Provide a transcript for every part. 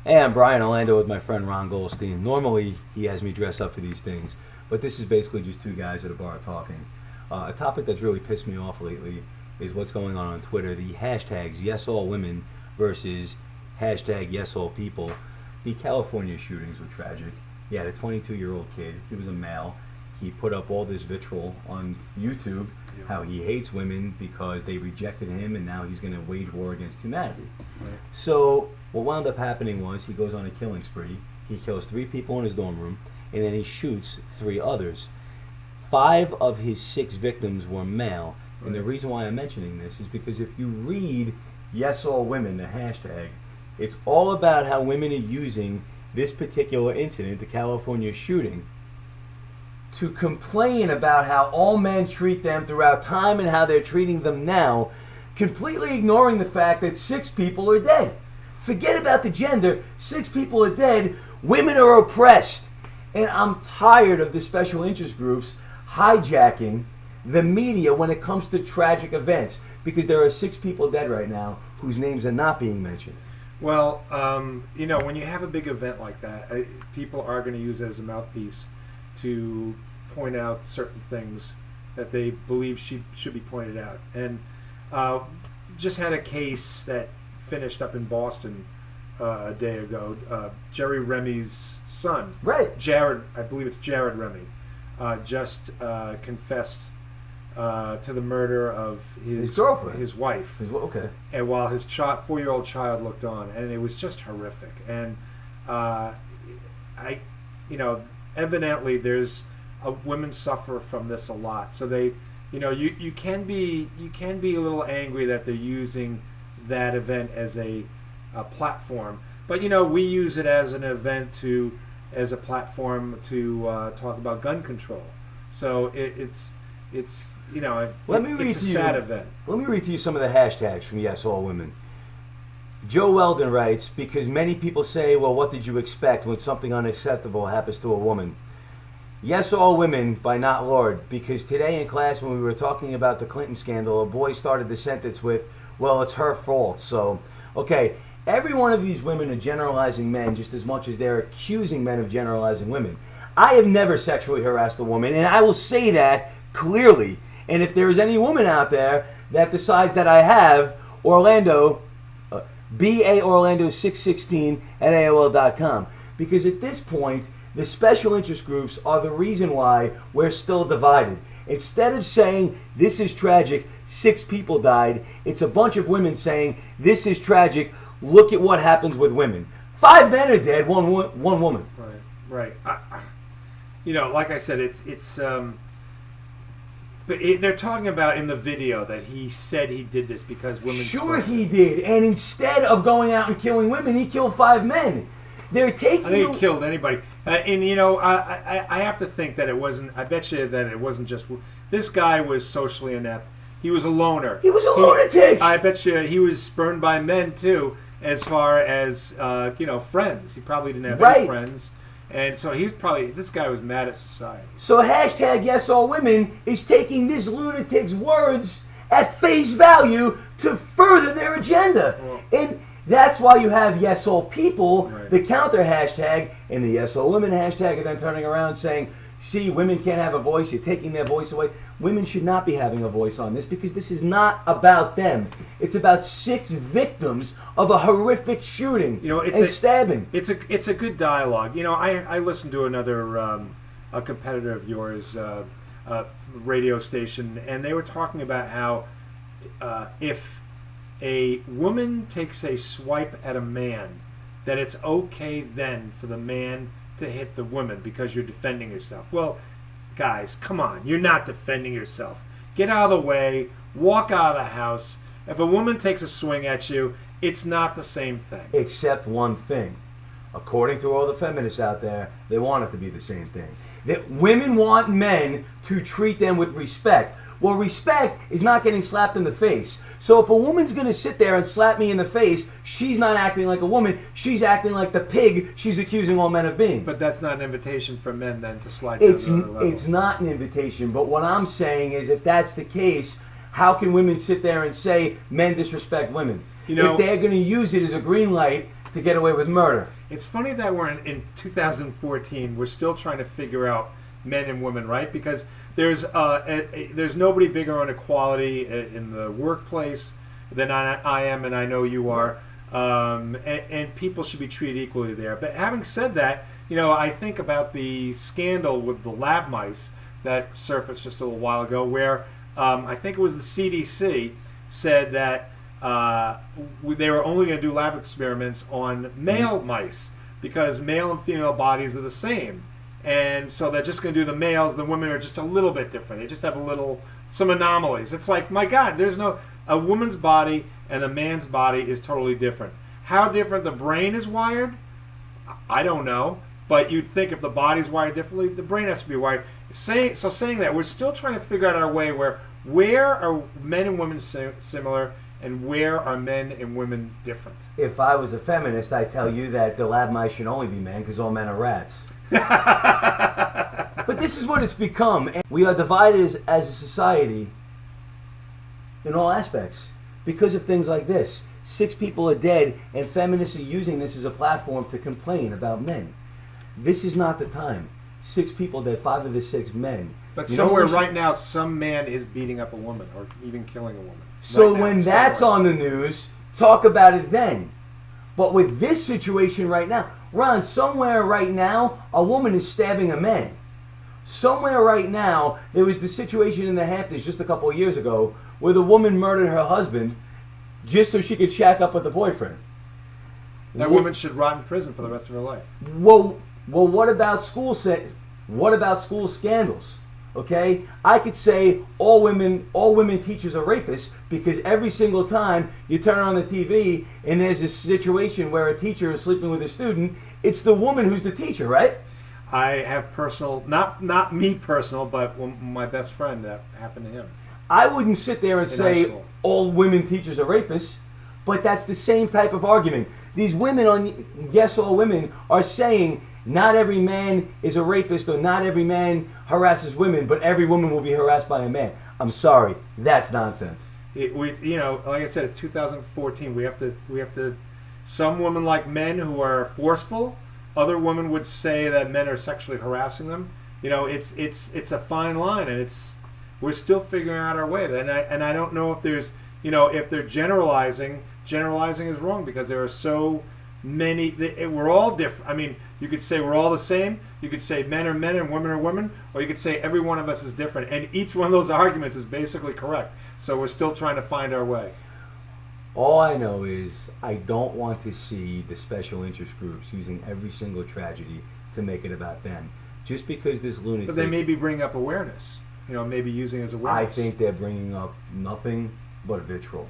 Hey, I'm Brian Orlando with my friend Ron Goldstein. Normally, he has me dress up for these things, but this is basically just two guys at a bar talking. A topic that's really pissed me off lately is what's going on Twitter. The hashtags #YesAllWomen versus #YesAllPeople. The California shootings were tragic. He had a 22-year-old kid. He was a male. He put up all this vitriol on YouTube, how he hates women because they rejected him, and now he's going to wage war against humanity. Right. So what wound up happening was he goes on a killing spree. He kills 3 people in his dorm room, and then he shoots 3 others. 5 of his 6 victims were male. Right. And the reason why I'm mentioning this is because if you read #YesAllWomen, the hashtag, it's all about how women are using this particular incident, the California shooting, to complain about how all men treat them throughout time and how they're treating them now, completely ignoring the fact that 6 people are dead. Forget about the gender. 6 people are dead. Women are oppressed. And I'm tired of the special interest groups hijacking the media when it comes to tragic events, because there are 6 people dead right now whose names are not being mentioned. Well, when you have a big event like that, people are going to use it as a mouthpiece to point out certain things that they believe should be pointed out. And just had a case that finished up in Boston a day ago. Jerry Remy's son, Right. Jared, I believe it's Jared Remy, just confessed to the murder of His girlfriend, his wife. Okay. And while his 4-year-old child looked on, and it was just horrific. And evidently there's women suffer from this a lot. So they, you can be a little angry that they're using that event as a platform. But we use it as an event as a platform to talk about gun control. So it's a sad event. Let me read to you some of the hashtags from #YesAllWomen. Joe Weldon writes, because many people say, well, what did you expect when something unacceptable happens to a woman? #YesAllWomen by Not Lord, because today in class when we were talking about the Clinton scandal, a boy started the sentence with, well, it's her fault. So, okay, every one of these women are generalizing men just as much as they're accusing men of generalizing women. I have never sexually harassed a woman, and I will say that clearly. And if there is any woman out there that decides that I have, Orlando, BAOrlando616 at AOL.com. Because at this point, the special interest groups are the reason why we're still divided. Instead of saying, this is tragic, 6 people died, it's a bunch of women saying, this is tragic, look at what happens with women. 5 men are dead, one woman. Right. Like I said, it's but they're talking about in the video that he said he did this because women. Sure, he did. And instead of going out and killing women, he killed 5 men. They're taking. I think he killed anybody. I have to think that it wasn't. I bet you that it wasn't just. This guy was socially inept. He was a loner. He was a lunatic. I bet you he was spurned by men too, as far as friends. He probably didn't have any friends. And so this guy was mad at society. So #YesAllWomen is taking this lunatic's words at face value to further their agenda. And that's why you have #YesAllPeople, right, the counter hashtag, and the #YesAllWomen hashtag, and then turning around saying, see, women can't have a voice, you're taking their voice away. Women should not be having a voice on this because this is not about them. It's about 6 victims of a horrific shooting and stabbing. It's a good dialogue. I listened to another a competitor of yours radio station, and they were talking about how if a woman takes a swipe at a man, that it's okay then for the man to hit the woman because you're defending yourself. Well, guys, come on. You're not defending yourself. Get out of the way. Walk out of the house. If a woman takes a swing at you, it's not the same thing. Except one thing. According to all the feminists out there, they want it to be the same thing. That women want men to treat them with respect. Well, respect is not getting slapped in the face. So if a woman's going to sit there and slap me in the face, she's not acting like a woman. She's acting like the pig she's accusing all men of being. But that's not an invitation for men then to slide down to another level. It's not an invitation. But what I'm saying is if that's the case, how can women sit there and say men disrespect women? If they're going to use it as a green light to get away with murder. It's funny that we're in 2014. We're still trying to figure out men and women, right? Because there's nobody bigger on equality in the workplace than I am, and I know you are. And people should be treated equally there. But having said that, I think about the scandal with the lab mice that surfaced just a little while ago, where I think it was the CDC said that they were only going to do lab experiments on male mice because male and female bodies are the same. And so they're just going to do the males. The women are just a little bit different. They just have some anomalies. It's like, my God, a woman's body and a man's body is totally different. How different the brain is wired, I don't know. But you'd think if the body's wired differently, the brain has to be wired. Saying that, we're still trying to figure out our way where are men and women similar and where are men and women different. If I was a feminist, I'd tell you that the lab mice should only be men because all men are rats. But this is what it's become. We are divided as a society in all aspects because of things like this. 6 people are dead, and feminists are using this as a platform to complain about men. This is not the time. 6 people dead, 5 of the 6 men. But somewhere right now, some man is beating up a woman or even killing a woman. So when that's on the news, talk about it then. But with this situation right now, Ron, somewhere right now, a woman is stabbing a man. Somewhere right now, there was the situation in the Hamptons just a couple of years ago where the woman murdered her husband just so she could shack up with the boyfriend. That woman should rot in prison for the rest of her life. Well, what about school scandals? Okay, I could say all women teachers are rapists because every single time you turn on the TV and there's a situation where a teacher is sleeping with a student, it's the woman who's the teacher, right? I have personal, not me personal, but my best friend, that happened to him. I wouldn't sit there and say all women teachers are rapists, but that's the same type of argument. These women on Yes All Women are saying not every man is a rapist or not every man harasses women, but every woman will be harassed by a man. I'm sorry, that's nonsense. Like I said, it's 2014. We have to. Some women like men who are forceful. Other women would say that men are sexually harassing them. It's a fine line, and we're still figuring out our way. And I don't know if there's if they're generalizing. Generalizing is wrong because there are so many. We're all different. I mean, you could say we're all the same. You could say men are men and women are women, or you could say every one of us is different. And each one of those arguments is basically correct. So we're still trying to find our way. All I know is I don't want to see the special interest groups using every single tragedy to make it about them. Just because this lunatic... But they may be bringing up awareness. Maybe using as awareness. I think they're bringing up nothing but vitriol.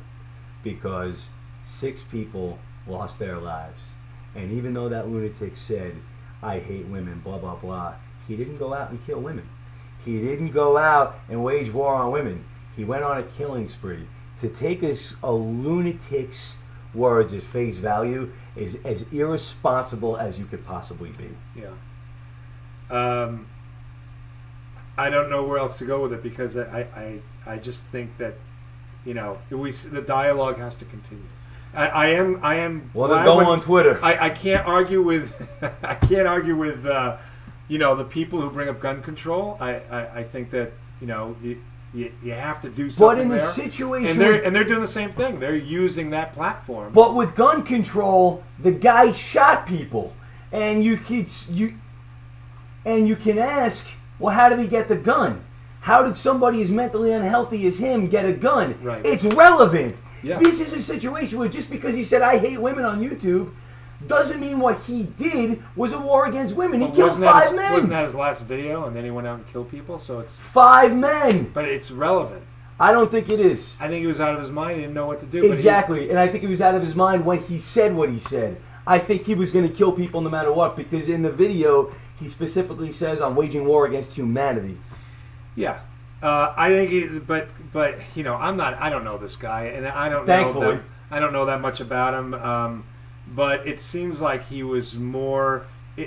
Because 6 people lost their lives. And even though that lunatic said, I hate women, blah, blah, blah, he didn't go out and kill women. He didn't go out and wage war on women. He went on a killing spree. To take a lunatic's words at face value is as irresponsible as you could possibly be. Yeah. I don't know where else to go with it because I just think that the dialogue has to continue. I am. Well, then go on Twitter. I can't argue with the people who bring up gun control. I think that you have to do something. But in there. the situation, and they're doing the same thing. They're using that platform. But with gun control, the guy shot people, and you can ask, well, how did he get the gun? How did somebody as mentally unhealthy as him get a gun? Right. It's relevant. Yeah. This is a situation where just because he said, I hate women on YouTube, doesn't mean what he did was a war against women. He killed 5 men. Wasn't that his last video? And then he went out and killed people? So it's 5 men. But it's relevant. I don't think it is. I think he was out of his mind. He didn't know what to do. Exactly. And I think he was out of his mind when he said what he said. I think he was going to kill people no matter what, because in the video, he specifically says, I'm waging war against humanity. Yeah. I think, but I'm not. I don't know this guy, and I don't. Thankfully, I don't know that much about him. But it seems like he was more.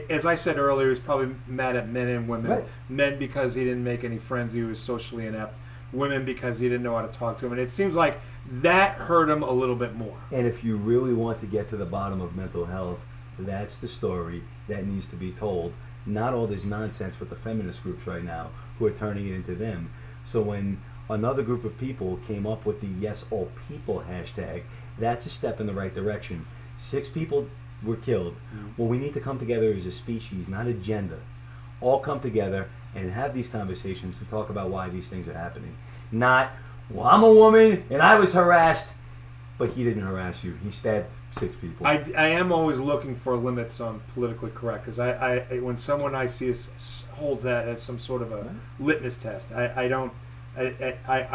As I said earlier, he was probably mad at men and women. Right. Men because he didn't make any friends. He was socially inept. Women because he didn't know how to talk to them. And it seems like that hurt him a little bit more. And if you really want to get to the bottom of mental health, that's the story that needs to be told. Not all this nonsense with the feminist groups right now who are turning it into them. So when another group of people came up with the Yes All People hashtag, that's a step in the right direction. 6 people were killed. Well, we need to come together as a species, not a gender. All come together and have these conversations to talk about why these things are happening. Not, well, I'm a woman and I was harassed, but he didn't harass you. He stabbed 6 people. I am always looking for limits on politically correct, because I when someone I see holds that as some sort of a litmus test, I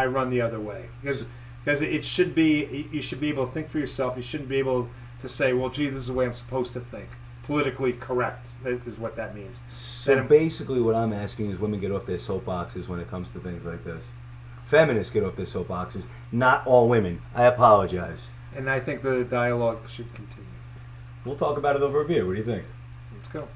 run the other way, because it should be, you should be able to think for yourself. You shouldn't be able to say, well, gee, this is the way I'm supposed to think. Politically correct is what that means. So basically what I'm asking is women get off their soapboxes when it comes to things like this. Feminists get off their soapboxes, not all women. I apologize. And I think the dialogue should continue. We'll talk about it over a beer. What do you think? Let's go.